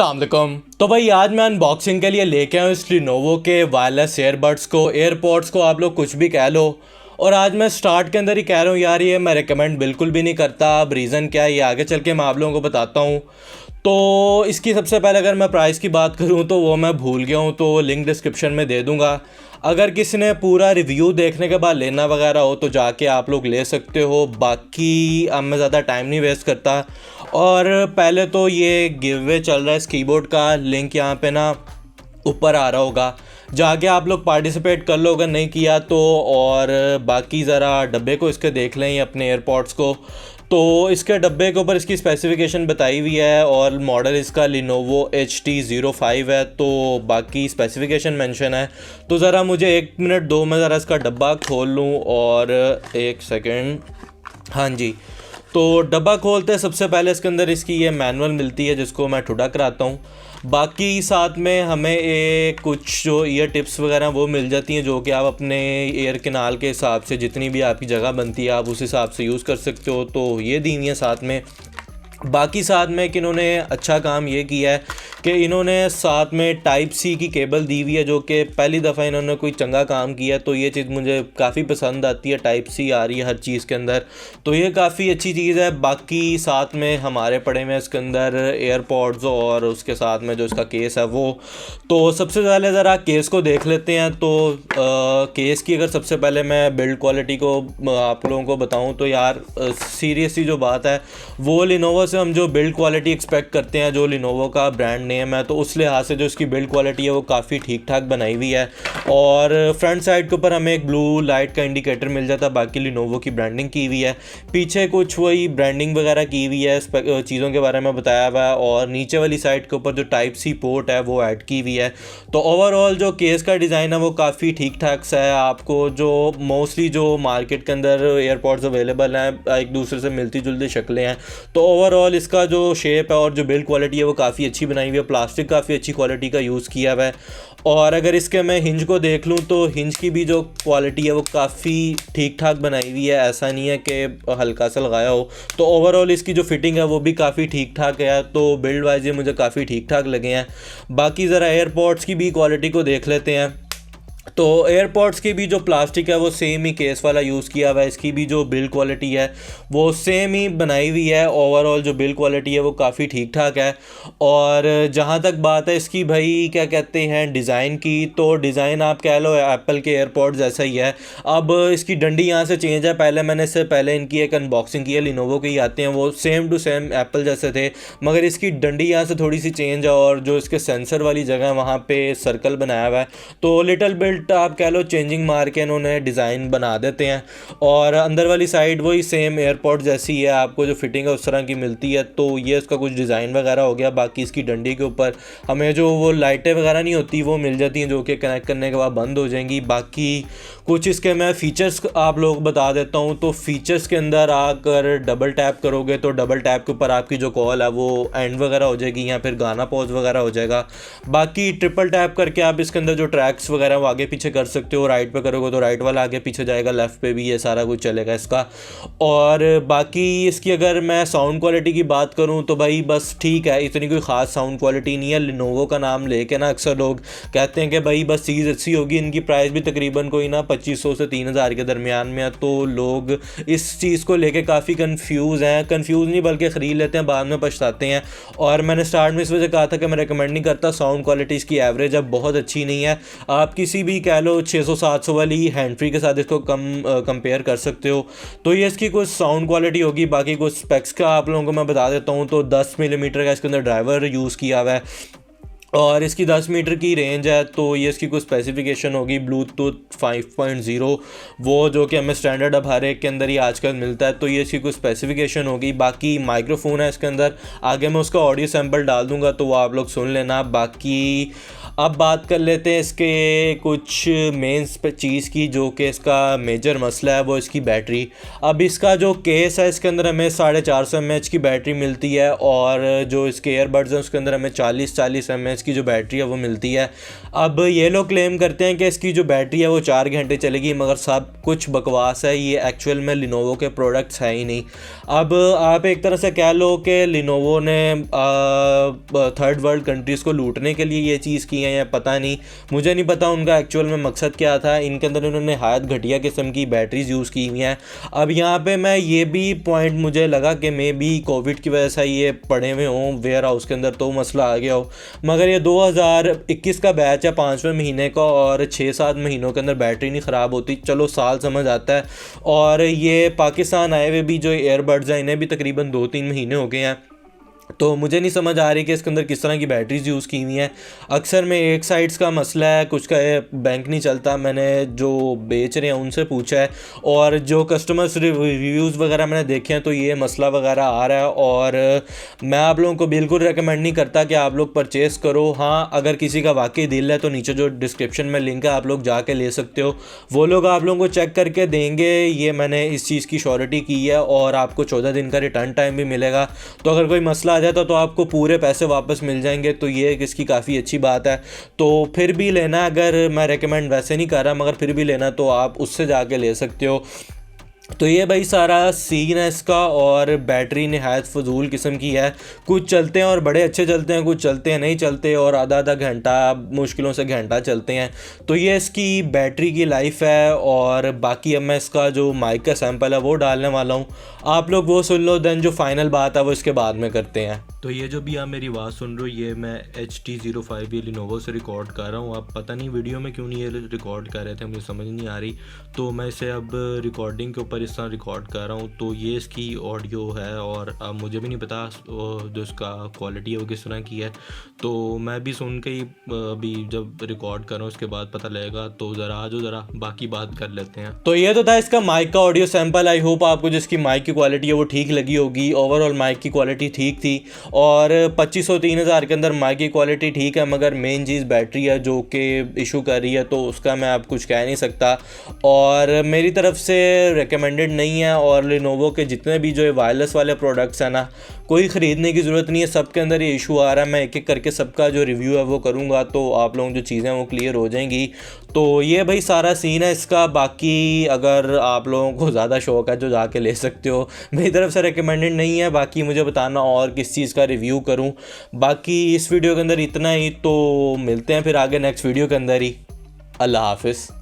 अस्सलाम वालेकुम। तो भाई आज मैं अनबॉक्सिंग के लिए लेके आया हूँ इस लिनोवो के वायरलेस ईयरबड्स को, एयरपॉड्स को, आप लोग कुछ भी कह लो। और आज मैं स्टार्ट के अंदर ही कह रहा हूँ यार, ये मैं रिकमेंड बिल्कुल भी नहीं करता। अब रीज़न क्या है ये आगे चल के मैं आप लोगों को बताता हूँ। तो इसकी सबसे पहले अगर मैं प्राइस की बात करूँ तो वो मैं भूल गया हूँ, तो लिंक डिस्क्रिप्शन में दे दूँगा। अगर किसी ने पूरा रिव्यू देखने के बाद लेना वगैरह हो तो जाके आप लोग ले सकते हो। बाकी अब मैं ज़्यादा टाइम नहीं वेस्ट करता। और पहले तो ये गिव अवे चल रहा है इस कीबोर्ड का, लिंक यहाँ पे ना ऊपर आ रहा होगा, जाके आप लोग पार्टिसिपेट कर लो अगर नहीं किया तो। और बाकी ज़रा डब्बे को इसके देख लें अपने एयरपॉड्स को। तो इसके डब्बे के ऊपर इसकी स्पेसिफिकेशन बताई हुई है और मॉडल इसका लिनोवो HT05 है। तो बाकी स्पेसिफिकेशन मेंशन है। तो ज़रा मुझे 1 मिनट दो, मैं ज़रा इसका डब्बा खोल लूँ। और 1 सेकेंड, हाँ जी। तो डब्बा खोलते हैं, सबसे पहले इसके अंदर इसकी ये मैनुअल मिलती है जिसको मैं ठुडा कराता हूँ। बाकी साथ में हमें कुछ जो ईयर टिप्स वगैरह वो मिल जाती हैं, जो कि आप अपने एयर कैनाल के हिसाब से जितनी भी आपकी जगह बनती है आप उस हिसाब से यूज़ कर सकते हो। तो ये दी हुई है साथ में। बाकी साथ में कि इन्होंने अच्छा काम ये किया है कि इन्होंने साथ में टाइप सी की केबल दी हुई है, जो कि पहली दफ़ा इन्होंने कोई चंगा काम किया। तो ये चीज़ मुझे काफ़ी पसंद आती है, टाइप सी आ रही है हर चीज़ के अंदर, तो ये काफ़ी अच्छी चीज़ है। बाकी साथ में हमारे पड़े में इसके अंदर एयरपॉड्स और उसके साथ में जो इसका केस है वो। तो सबसे पहले ज़रा केस को देख लेते हैं। तो केस की अगर सबसे पहले मैं बिल्ड क्वालिटी को आप लोगों को बताऊँ तो यार सीरियसली जो बात है वो लिनोवो से हम जो बिल्ड क्वालिटी एक्सपेक्ट करते हैं, जो लिनोवो का ब्रांड नेम है, तो उस लिहाज से जो इसकी बिल्ड क्वालिटी है वो काफ़ी ठीक ठाक बनाई हुई है। और फ्रंट साइड के ऊपर हमें एक ब्लू लाइट का इंडिकेटर मिल जाता है, बाकी लिनोवो की ब्रांडिंग की हुई है। पीछे कुछ वही ब्रांडिंग वगैरह की हुई है, चीज़ों के बारे में बताया हुआ है। और नीचे वाली साइड के ऊपर जो टाइप सी पोर्ट है वो ऐड की हुई है। तो ओवरऑल जो केस का डिज़ाइन है वो काफ़ी ठीक ठाक सा है। आपको जो मोस्टली जो मार्केट के अंदर एयरपॉड्स अवेलेबल हैं एक दूसरे से मिलती जुलती शक्लें हैं। तो ओवरऑल इसका जो शेप है और जो बिल्ड क्वालिटी है वो काफ़ी अच्छी बनाई हुई है। प्लास्टिक काफ़ी अच्छी क्वालिटी का यूज़ किया हुआ है। और अगर इसके मैं हिंज को देख लूँ तो हिंज की भी जो क्वालिटी है वो काफ़ी ठीक ठाक बनाई हुई है, ऐसा नहीं है कि हल्का सा लगाया हो। तो ओवरऑल इसकी जो फिटिंग है वो भी काफ़ी ठीक ठाक है। तो बिल्ड वाइज ये मुझे काफ़ी ठीक ठाक लगे हैं। बाकी ज़रा एयरपॉड्स की भी क्वालिटी को देख लेते हैं। तो एयरपॉड्स की भी जो प्लास्टिक है वो सेम ही केस वाला यूज़ किया हुआ है। इसकी भी जो बिल्ड क्वालिटी है वो सेम ही बनाई हुई है। ओवरऑल जो बिल्ड क्वालिटी है वो काफ़ी ठीक ठाक है। और जहाँ तक बात है इसकी भाई क्या कहते हैं डिज़ाइन की, तो डिज़ाइन आप कह लो एप्पल के एयरपॉड्स जैसा ही है। अब इसकी डंडी यहाँ से चेंज है, पहले मैंने इससे पहले इनकी एक अनबॉक्सिंग की है, लिनोवो के ही आते हैं वो सेम टू सेम एप्पल जैसे थे, मगर इसकी डंडी यहाँ से थोड़ी सी चेंज है। और जो इसके सेंसर वाली जगह है वहाँ पर सर्कल बनाया हुआ है। तो लिटल बिल्ट आप कह लो चेंजिंग मार के इन्होंने डिज़ाइन बना देते हैं। और अंदर वाली साइड वही सेम एयरपॉड जैसी है, आपको जो फिटिंग है उस तरह की मिलती है। तो ये इसका कुछ डिज़ाइन वगैरह हो गया। बाकी इसकी डंडी के ऊपर हमें जो वो लाइटें वगैरह नहीं होती वो मिल जाती हैं, जो कि कनेक्ट करने के बाद बंद हो जाएंगी। बाकी कुछ इसके मैं फ़ीचर्स आप लोग बता देता हूँ। तो फ़ीचर्स के अंदर आकर डबल टैप करोगे तो डबल टैप के ऊपर आपकी जो कॉल है वो एंड वगैरह हो जाएगी या फिर गाना पॉज वगैरह हो जाएगा। बाकी ट्रिपल टैप करके आप इसके अंदर जो ट्रैक्स वगैरह वो आगे पीछे कर सकते हो। राइट पे करोगे तो राइट वाला आगे पीछे जाएगा, लेफ़्ट पे भी ये सारा कुछ चलेगा इसका। और बाकी इसकी अगर मैं साउंड क्वालिटी की बात करूं तो भाई बस ठीक है, इतनी कोई ख़ास साउंड क्वालिटी नहीं है। लिनोवो का नाम लेके ना अक्सर लोग कहते हैं कि भाई बस चीज़ अच्छी होगी। इनकी प्राइस भी तकरीबन कोई ना 2500 से 3000 के दरमियान में है। तो लोग इस चीज़ को लेके काफ़ी कन्फ्यूज़ हैं, कन्फ्यूज़ नहीं बल्कि ख़रीद लेते हैं, बाद में पछताते हैं। और मैंने स्टार्ट में इस वजह कहा था कि मैं रिकमेंड नहीं करता। साउंड क्वालिटी इसकी एवरेज अब बहुत अच्छी नहीं है। आप किसी भी कह लो 600-700 वाली हैंड फ्री के साथ इसको कंपेयर कर सकते हो। तो ये इसकी कुछ साउंड क्वालिटी होगी। बाकी कुछ स्पेक्स का आप लोगों को मैं बता देता हूँ। तो 10 मिलीमीटर का इसके अंदर ड्राइवर यूज़ किया हुआ है और इसकी 10 मीटर की रेंज है। तो ये इसकी कुछ स्पेसिफिकेशन होगी ब्लूटूथ 5.0, वो जो कि हमें स्टैंडर्ड अब हर एक के अंदर ही आजकल मिलता है। तो ये इसकी कुछ स्पेसिफिकेशन होगी। बाकी माइक्रोफोन है इसके अंदर, आगे मैं उसका ऑडियो सैंपल डाल दूंगा तो वो आप लोग सुन लेना। बाकी अब बात कर लेते हैं इसके कुछ मेन चीज़ की, जो कि इसका मेजर मसला है वो इसकी बैटरी। अब इसका जो केस है इसके अंदर हमें 450 mAh की बैटरी मिलती है, और जो इसके ईयरबड्स हैं उसके अंदर हमें 40 mAh की जो बैटरी है वो मिलती है। अब ये लोग क्लेम करते हैं कि इसकी जो बैटरी है वो 4 घंटे चलेगी, मगर सब कुछ बकवास है, ये एक्चुअल में लिनोवो के प्रोडक्ट्स है ही नहीं। अब आप एक तरह से कह लो कि लिनोवो ने थर्ड वर्ल्ड कंट्रीज़ को लूटने के लिए ये चीज़ की है, या पता नहीं, मुझे नहीं पता उनका एक्चुअल में मकसद क्या था। इनके अंदर उन्होंने हायत घटिया किस्म की बैटरीज यूज़ की हुई हैं। अब यहाँ पे मैं ये भी पॉइंट मुझे लगा कि मे बी कोविड की वजह से ये पड़े हुए हों वेयर हाउस के अंदर, तो मसला आ गया हो, मगर ये 2021 का बैच है, 5वें महीने का, और 6-7 महीनों के अंदर बैटरी नहीं ख़राब होती। चलो साल समझ आता है। और ये पाकिस्तान आए हुए भी जो ईयरबड्स हैं इन्हें भी तकरीबन 2-3 महीने हो गए हैं, तो मुझे नहीं समझ आ रही कि इसके अंदर किस तरह की बैटरीज यूज़ की हुई हैं। अक्सर में एक साइड्स का मसला है, कुछ का बैंक नहीं चलता। मैंने जो बेच रहे हैं उनसे पूछा है, और जो कस्टमर्स रिव्यूज़ वगैरह मैंने देखे हैं तो ये मसला वगैरह आ रहा है, और मैं आप लोगों को बिल्कुल रेकमेंड नहीं करता कि आप लोग परचेज़ करो। हाँ, अगर किसी का वाकई दिल है तो नीचे जो डिस्क्रिप्शन में लिंक है आप लोग जाके ले सकते हो, वो लोग आप लोगों को चेक करके देंगे। ये मैंने इस चीज़ की श्योरिटी की है, और आपको 14 दिन का रिटर्न टाइम भी मिलेगा। तो अगर कोई मसला जाता तो आपको पूरे पैसे वापस मिल जाएंगे, तो ये इसकी काफ़ी अच्छी बात है। तो फिर भी लेना, अगर मैं रेकमेंड वैसे नहीं कर रहा, मगर फिर भी लेना तो आप उससे जाके ले सकते हो। तो ये भाई सारा सीन है इसका, और बैटरी नहायत फजूल किस्म की है। कुछ चलते हैं और बड़े अच्छे चलते हैं, कुछ चलते हैं नहीं चलते, और आधा घंटा, मुश्किलों से घंटा चलते हैं। तो ये इसकी बैटरी की लाइफ है। और बाकी अब मैं इसका जो माइक का सैंपल है वो डालने वाला हूँ, आप लोग वो सुन लो, देन जो फाइनल बात है वो इसके बाद में करते हैं। तो ये जो भी आप मेरी आवाज़ सुन रहे हो, ये मैं HT05 ये लिनोवो से रिकॉर्ड कर रहा हूँ। आप पता नहीं वीडियो में क्यों नहीं ये रिकॉर्ड कर रहे थे, मुझे समझ नहीं आ रही, तो मैं इसे अब रिकॉर्डिंग के ऊपर इस तरह रिकॉर्ड कर रहा हूँ। तो ये इसकी ऑडियो है, और अब मुझे भी नहीं पता जो इसका क्वालिटी है वो किस तरह की है, तो मैं भी सुन के ही अभी जब रिकॉर्ड कर रहा हूँ उसके बाद पता लगेगा। तो ज़रा बाकी बात कर लेते हैं। तो ये तो था इसका माइक का ऑडियो सैंपल। आई होप आपको जिसकी माइक की क्वालिटी है वो ठीक लगी होगी। ओवरऑल माइक की क्वालिटी ठीक थी, और 2500-3000 के अंदर माइक की क्वालिटी ठीक है, मगर मेन चीज़ बैटरी है जो कि इशू कर रही है, तो उसका मैं आप कुछ कह नहीं सकता, और मेरी तरफ से रिकमेंडेड नहीं है। और लिनोवो के जितने भी जो वायरलेस वाले प्रोडक्ट्स हैं ना, कोई ख़रीदने की ज़रूरत नहीं है, सबके अंदर ये इशू आ रहा है। मैं एक एक करके सबका जो रिव्यू है वो करूँगा, तो आप लोगों जो चीज़ें वो क्लियर हो जाएंगी। तो ये भाई सारा सीन है इसका। बाकी अगर आप लोगों को ज़्यादा शौक है जो जाके ले सकते हो, मेरी तरफ से रिकमेंडेड नहीं है। बाकी मुझे बताना और किस चीज़ का रिव्यू करूं। बाकी इस वीडियो के अंदर इतना ही, तो मिलते हैं फिर आगे नेक्स्ट वीडियो के अंदर ही। अल्लाह हाफिज़।